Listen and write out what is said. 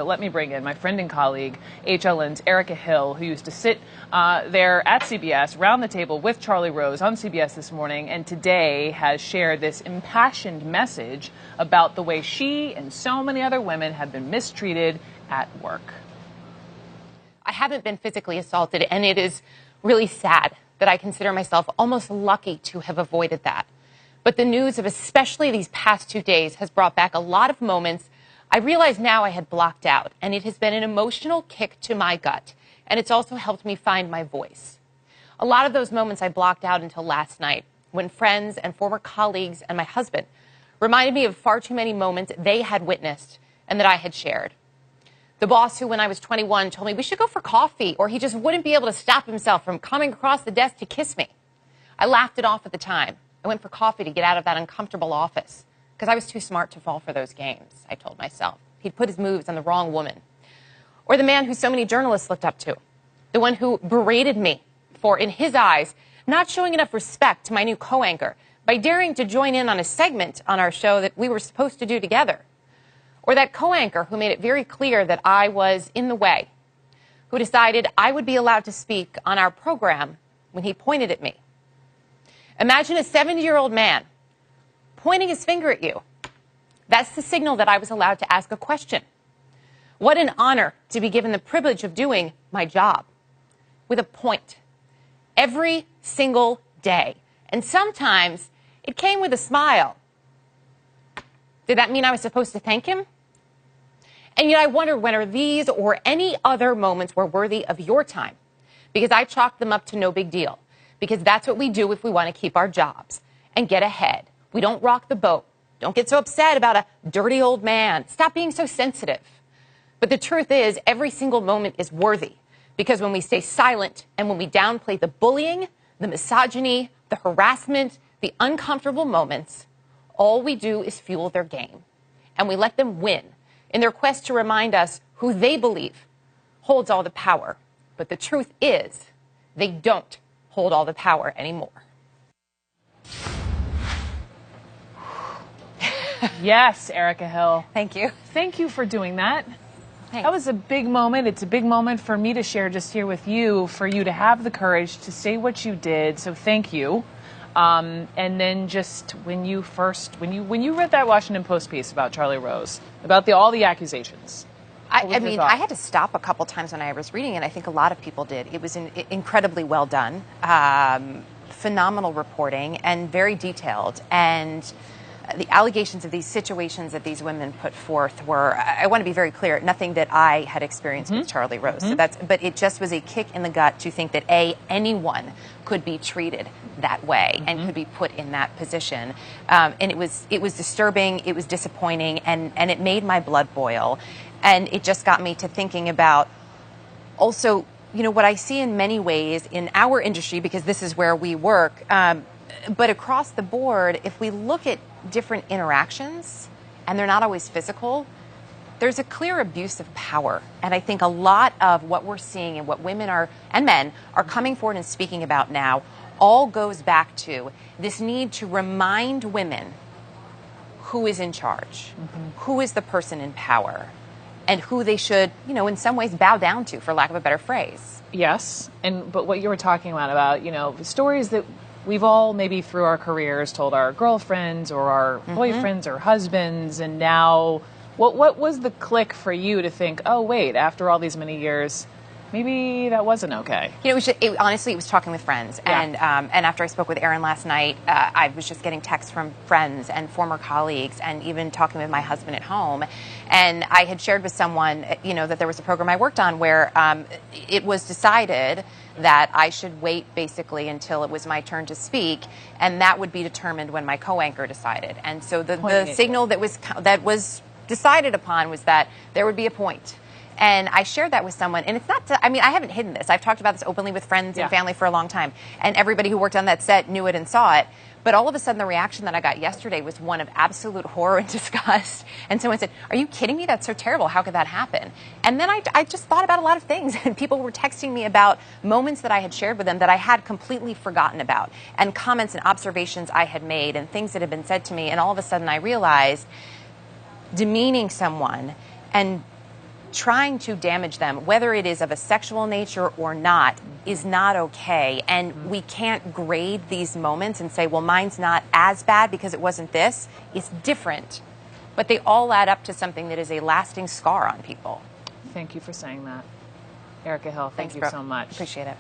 Let me bring in my friend and colleague, HLN's Erica Hill, who used to sit there at CBS, around the table with Charlie Rose on CBS this morning, and today has shared this impassioned message about the way she and so many other women have been mistreated at work. I haven't been physically assaulted, and it is really sad that I consider myself almost lucky to have avoided that. But the news of especially these past 2 days has brought back a lot of moments I realize now I had blocked out, and it has been an emotional kick to my gut, and it's also helped me find my voice. A lot of those moments I blocked out until last night, when friends and former colleagues and my husband reminded me of far too many moments they had witnessed and that I had shared. The boss who, when I was 21, told me we should go for coffee, or he just wouldn't be able to stop himself from coming across the desk to kiss me. I laughed it off at the time. I went for coffee to get out of that uncomfortable office, because I was too smart to fall for those games, I told myself. He'd put his moves on the wrong woman. Or the man who so many journalists looked up to. The one who berated me for, in his eyes, not showing enough respect to my new co-anchor by daring to join in on a segment on our show that we were supposed to do together. Or that co-anchor who made it very clear that I was in the way, who decided I would be allowed to speak on our program when he pointed at me. Imagine a 70-year-old man pointing his finger at you. That's the signal that I was allowed to ask a question. What an honor to be given the privilege of doing my job with a point every single day. And sometimes it came with a smile. Did that mean I was supposed to thank him? And yet I wonder whether these or any other moments were worthy of your time, because I chalked them up to no big deal, because that's what we do if we want to keep our jobs and get ahead. We don't rock the boat. Don't get so upset about a dirty old man. Stop being so sensitive. But the truth is, every single moment is worthy, because when we stay silent and when we downplay the bullying, the misogyny, the harassment, the uncomfortable moments, all we do is fuel their game. And we let them win in their quest to remind us who they believe holds all the power. But the truth is, they don't hold all the power anymore. Yes, Erica Hill. Thank you. Thank you for doing that. Thanks. That was a big moment. It's a big moment for me to share just here with you, for you to have the courage to say what you did. So thank you. And then just when you read that Washington Post piece about Charlie Rose, about all the accusations. I mean, I had to stop a couple times when I was reading it. I think a lot of people did. It was incredibly well done, phenomenal reporting, and very detailed. And the allegations of these situations that these women put forth were, I want to be very clear, nothing that I had experienced with Charlie Rose. So but it just was a kick in the gut to think that anyone could be treated that way and could be put in that position. And it was disturbing, it was disappointing, and it made my blood boil. And it just got me to thinking about also, what I see in many ways in our industry, because this is where we work, but across the board, if we look at different interactions, and they're not always physical, there's a clear abuse of power. And I think a lot of what we're seeing and what women and men are coming forward and speaking about now all goes back to this need to remind women who is in charge, who is the person in power, and who they should, in some ways bow down to, for lack of a better phrase. Yes, but what you were talking about, the stories that we've all maybe through our careers told our girlfriends or our boyfriends or husbands, and now what was the click for you to think, oh wait, after all these many years, maybe that wasn't okay? Honestly, it was talking with friends. Yeah. And after I spoke with Aaron last night, I was just getting texts from friends and former colleagues, and even talking with my husband at home. And I had shared with someone, that there was a program I worked on where it was decided that I should wait basically until it was my turn to speak, and that would be determined when my co-anchor decided. And so the signal that was decided upon was that there would be a point. And I shared that with someone, and it's not, I haven't hidden this. I've talked about this openly with friends and family for a long time, and everybody who worked on that set knew it and saw it. But all of a sudden, the reaction that I got yesterday was one of absolute horror and disgust. And someone said, "Are you kidding me? That's so terrible. How could that happen?" And then I just thought about a lot of things, and people were texting me about moments that I had shared with them that I had completely forgotten about, and comments and observations I had made, and things that had been said to me. And all of a sudden, I realized demeaning someone and trying to damage them, whether it is of a sexual nature or not, is not okay. And we can't grade these moments and say, well, mine's not as bad because it wasn't this. It's different. But they all add up to something that is a lasting scar on people. Thank you for saying that. Erica Hill, thank Thanks, you Brooke. so much. Appreciate it.